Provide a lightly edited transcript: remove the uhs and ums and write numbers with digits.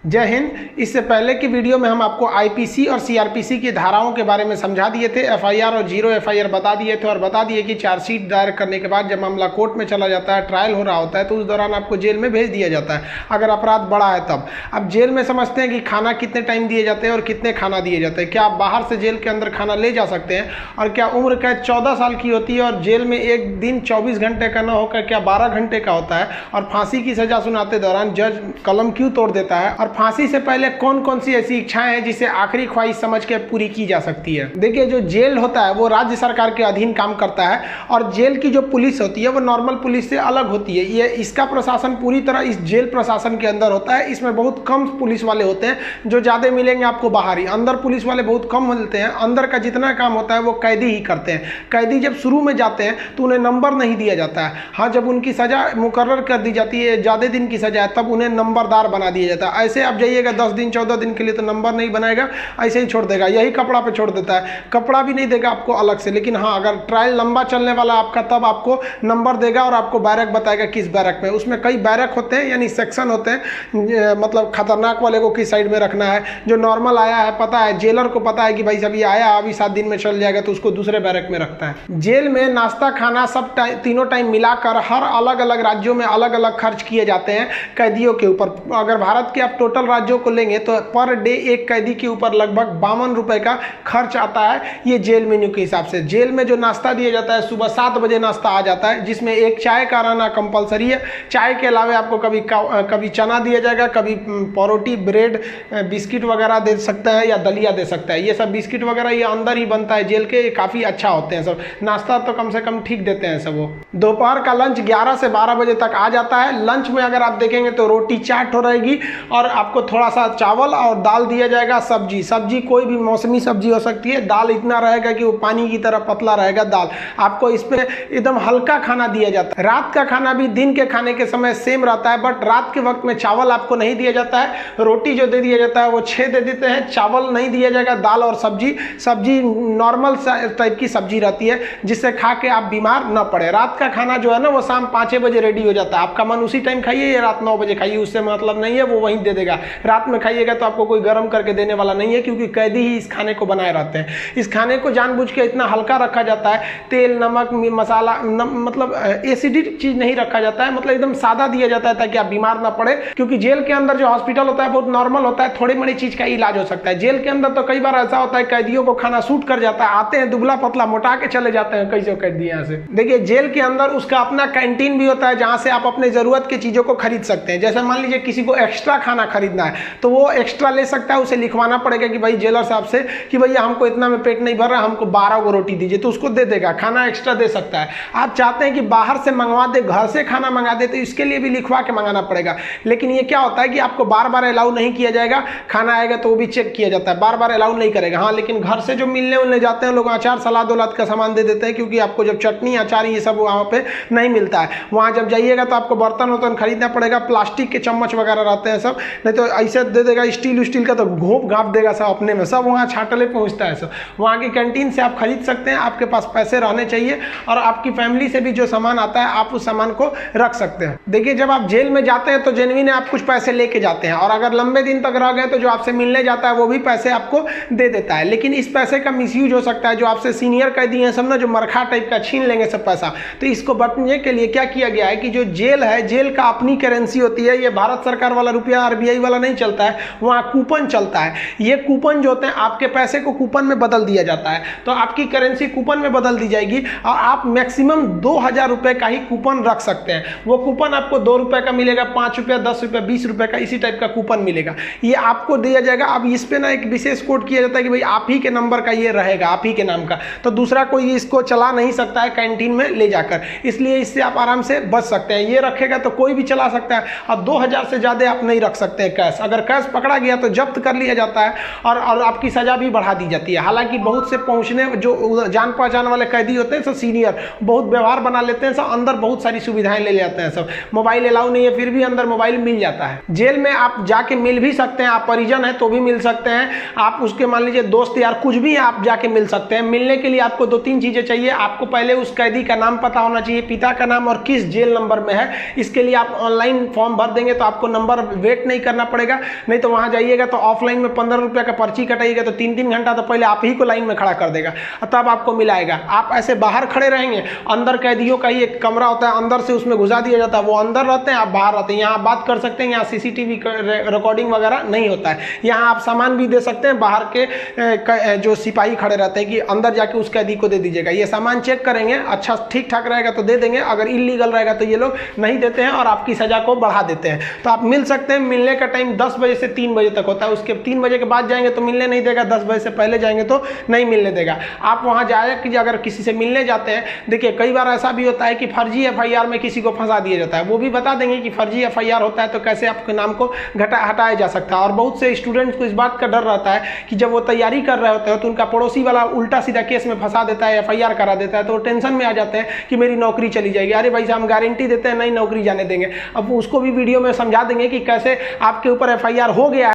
जय हिंद। इससे पहले की वीडियो में हम आपको आईपीसी और सीआरपीसी की धाराओं के बारे में समझा दिए थे। एफआईआर और जीरो एफआईआर बता दिए थे और बता दिए कि चार्जशीट दायर करने के बाद जब मामला कोर्ट में चला जाता है, ट्रायल हो रहा होता है, तो उस दौरान आपको जेल में भेज दिया जाता है अगर अपराध बड़ा है तब। अब जेल में समझते हैं कि खाना कितने टाइम दिए जाते हैं और कितने खाना दिए जाते हैं। क्या आप बाहर से जेल के अंदर खाना ले जा सकते हैं? और क्या उम्र कैद 14 साल की होती है और जेल में एक दिन 24 घंटे का न होकर क्या 12 घंटे का होता है? और फांसी की सजा सुनाते दौरान जज कलम क्यों तोड़ देता है? और फांसी से पहले कौन कौन सी ऐसी इच्छाएं हैं जिसे आखिरी ख्वाहिश समझ के पूरी की जा सकती है? देखिए, जो जेल होता है वो राज्य सरकार के अधीन काम करता है और जेल की जो पुलिस होती है वो नॉर्मल पुलिस से अलग होती है। ये इसका प्रशासन पूरी तरह इस जेल प्रशासन के अंदर होता है। इसमें बहुत कम पुलिस वाले होते हैं, जो ज़्यादा मिलेंगे आपको बाहर ही। अंदर पुलिस वाले बहुत कम मिलते हैं। अंदर का जितना काम होता है वो कैदी ही करते हैं। कैदी जब शुरू में जाते हैं तो उन्हें नंबर नहीं दिया जाता है। हाँ, जब उनकी सजा मुकर्रर कर दी जाती है, ज़्यादा दिन की सजा है, तब उन्हें नंबरदार बना दिया जाता है। ऐसे आप जाइएगा 10 दिन 14 दिन के लिए तो नंबर नहीं बनाएगा, ऐसे ही छोड़ देगा। यही कपड़ा पे छोड़ देता है, कपड़ा भी नहीं देगा आपको अलग से। लेकिन हाँ, अगर ट्रायल लंबा चलने वाला आपका तब आपको नंबर देगा और आपको बैरक बताएगा किस बैरक में। उसमें कई बैरक होते हैं, यानी सेक्शन होते हैं। मतलब खतरनाक वाले को किस साइड में रखना है, जो नॉर्मल आया है पता है, जेलर को पता है कि भाई सब ये आया अभी 7 दिन में चल जाएगा, तो उसको दूसरे बैरक में रखता है। जेल में नाश्ता खाना सब तीनों टाइम मिलाकर हर अलग अलग राज्यों में अलग अलग खर्च किए जाते हैं कैदियों के ऊपर। अगर भारत के आप टोटल राज्यों को लेंगे तो पर डे एक कैदी के ऊपर लगभग 52 रुपए का खर्च आता है, ये जेल मेन्यू के हिसाब से। जेल में जो नाश्ता दिया जाता है, सुबह 7 बजे नाश्ता आ जाता है, जिसमें एक चाय का रहना कंपलसरी है। चाय के अलावा आपको कभी चना दिया जाएगा, कभी परोटी, ब्रेड, बिस्किट वगैरह दे सकता है या दलिया दे सकता है। ये सब बिस्किट वगैरह ये अंदर ही बनता है जेल के, काफ़ी अच्छा होते हैं सब। नाश्ता तो कम से कम ठीक देते हैं सब। वो दोपहर का लंच 11 से 12 बजे तक आ जाता है। लंच में अगर आप देखेंगे तो रोटी चाट हो रहेगी और आपको थोड़ा सा चावल और दाल दिया जाएगा। सब्जी कोई भी मौसमी सब्जी हो सकती है। दाल इतना रहेगा कि वो पानी की तरह पतला रहेगा दाल। आपको इसमें एकदम हल्का खाना दिया जाता है। रात का खाना भी दिन के खाने के समय सेम रहता है, बट रात के वक्त में चावल आपको नहीं दिया जाता है। रोटी जो दे दिया जाता है वो 6 दे देते हैं, चावल नहीं दिया जाएगा। दाल और सब्जी नॉर्मल टाइप की सब्जी रहती है, जिससे खा के आप बीमार न पड़े। रात का खाना जो है ना वो शाम 5 बजे रेडी हो जाता है। आपका मन उसी टाइम खाइए या रात 9 बजे खाइए, उससे मतलब नहीं है, वो वहीं दे देगा। रात में खाइएगा तो आपको कोई गर्म करके देने वाला नहीं है, क्योंकि कैदी ही इस खाने को बनाए रहते हैं। इस खाने को जानबूझ के इतना हल्का रखा जाता है, तेल नमक मसाला मतलब एसिडिक चीज नहीं रखा जाता है, मतलब एकदम सादा दिया जाता है ताकि आप बीमार ना पड़े। क्योंकि जेल के अंदर जो हॉस्पिटल होता है बहुत नॉर्मल होता है, थोड़ी बड़ी चीज का इलाज हो सकता है। जेल के अंदर तो कई बार ऐसा होता है कैदियों को खाना सूट कर जाता है, आते हैं दुबला पतला मोटा के चले जाते हैं कई कैदी यहाँ से। देखिए, जेल के अंदर उसका अपना कैंटीन भी होता है, जहाँ से आप अपने जरूरत की चीजों को खरीद सकते हैं। जैसे मान लीजिए किसी को एक्स्ट्रा खाना खरीदना है तो वो एक्स्ट्रा ले सकता है। उसे लिखवाना पड़ेगा कि भाई जेलर साहब से कि भैया हमको इतना में पेट नहीं भर रहा, हमको 12 को रोटी दीजिए, तो उसको दे देगा, खाना एक्स्ट्रा दे सकता है। आप चाहते हैं कि बाहर से मंगवा दे, घर से खाना मंगा दे, तो इसके लिए भी लिखवा के मंगाना पड़ेगा। लेकिन ये क्या होता है कि आपको बार बार अलाउ नहीं किया जाएगा। खाना आएगा तो वो भी चेक किया जाता है, बार बार अलाउ नहीं करेगा। हाँ, लेकिन घर से जो मिलने उलने जाते हैं लोग, अचार सलाद उलाद का सामान दे देते हैं, क्योंकि आपको जब चटनी अचार ये सब वहाँ पे नहीं मिलता है। वहाँ जब जाइएगा तो आपको बर्तन वर्तन खरीदना पड़ेगा, प्लास्टिक के चम्मच वगैरह रहते हैं सब, नहीं तो ऐसे दे देगा स्टील का तो घोप घाप देगा सब अपने में, सब वहाँ छाटले पहुँचता है सब। वहाँ की कैंटीन से आप खरीद सकते हैं, आपके पास पैसे रहने चाहिए और आपकी फैमिली से भी जो सामान आता है आप उस सामान को रख सकते हैं। देखिए, जब आप जेल में जाते हैं तो जेन्युइन आप कुछ पैसे लेके जाते हैं, और अगर लंबे दिन तक रह गए तो जो आपसे मिलने जाता है वो भी पैसे आपको दे देता है। लेकिन इस पैसे का मिसयूज हो सकता है। जो आपसे सीनियर कैदी हैं सब ना, जो मरखा टाइप का छीन लेंगे सब पैसा। तो इसको बचने के लिए क्या किया गया है कि जो जेल है, जेल का अपनी करेंसी होती है। ये भारत सरकार वाला रुपया RBI वाला नहीं चलता है, वहाँ कूपन चलता है। ये कूपन जो होते हैं, आपके पैसे को कूपन में बदल दिया जाता है, तो आपकी करेंसी कूपन में बदल दी जाएगी और आप मैक्सिमम 2000 रुपए का ही कूपन रख सकते हैं। वो कूपन आपको 2 रुपए का मिलेगा, 5 रुपया, 10 रुपया, 20 रुपए का, इसी टाइप का कूपन मिलेगा। ये आपको दिया जाएगा। अब इस पे ना एक विशेष कोड किया जाता है कि भाई आप ही के नंबर का ये रहेगा, आप ही के नाम का, तो दूसरा कोई इसको चला नहीं सकता है कैंटीन में ले जाकर। इसलिए इससे आप आराम से बच सकते हैं। ये रखेगा तो कोई भी चला सकता है। और 2000 से ज्यादा आप नहीं रख सकते हैं कैश। अगर कैश पकड़ा गया तो जब्त कर लिया जाता है और आपकी सजा भी बढ़ा दी जाती है। हालांकि बहुत से पहुंचने जो जान पहचान वाले कैदी होते हैं सब सीनियर, बहुत व्यवहार बना लेते हैं सब, अंदर बहुत सारी सुविधाएं ले लेते हैं सब। मोबाइल अलाउ नहीं है, फिर भी अंदर मोबाइल मिल जाता है। जेल में आप जाके मिल भी सकते हैं, आप परिजन हैं तो भी मिल सकते हैं, आप उसके मान लीजिए दोस्त यार कुछ भी आप जाके मिल सकते हैं। मिलने के लिए आपको 2-3 चीजें चाहिए। आपको पहले उस कैदी का नाम पता होना चाहिए, पिता का नाम और किस जेल नंबर में है। इसके लिए आप ऑनलाइन फॉर्म भर देंगे तो आपको नंबर वेट नहीं करना पड़ेगा, नहीं तो वहाँ जाइएगा तो ऑफलाइन में 15 रुपये का पर्ची कटाइएगा तो 3-3 घंटा तो पहले आप ही को लाइन में खड़ा कर देगा, तब आपको मिलाएगा। आप ऐसे बाहर खड़े रहेंगे, अंदर कैदियों का ही एक कमरा होता है, अंदर से उसमें घुसा दिया जाता है, वो अंदर रहते हैं, आप बाहर रहते हैं। यहाँ आप बात कर सकते हैं, यहाँ CCTV रिकॉर्डिंग वगैरह नहीं होता है। यहाँ आप सामान भी दे सकते हैं, बाहर के जो सिपाही खड़े रहते हैं कि अंदर जाके उस कैदी को दे दीजिएगा, ये सामान चेक करेंगे, अच्छा ठीक ठाक रहेगा तो दे देंगे, अगर इलीगल रहेगा तो ये लोग नहीं देते हैं और आपकी सजा को बढ़ा देते हैं। तो आप मिल सकते हैं। मिलने का टाइम 10 बजे से 3 बजे तक होता है, उसके 3 बजे के बाद जाएंगे तो मिलने नहीं देगा, 10 बजे से पहले जाएंगे तो नहीं मिलने देगा। आप वहाँ जाए कि अगर किसी से मिलने जाते हैं, देखिए कई बार ऐसा भी होता है कि फर्जी FIR में किसी को फंसा दिया जाता है, वो भी बता देंगे कि फर्जी FIR होता है तो कैसे आपके नाम को हटाया जा सकता है। और बहुत से स्टूडेंट्स को इस बात का डर रहता है कि जब वो तैयारी कर रहे होते हैं तो उनका पड़ोसी वाला उल्टा सीधा केस में फंसा देता है, FIR करा देता है, तो वो टेंशन में आ जाते हैं कि मेरी नौकरी चली जाएगी। अरे भाई साहब, हम गारंटी देते हैं नहीं नौकरी जाने देंगे। अब उसको भी वीडियो में समझा देंगे कि कैसे आपके ऊपर FIR हो गया है।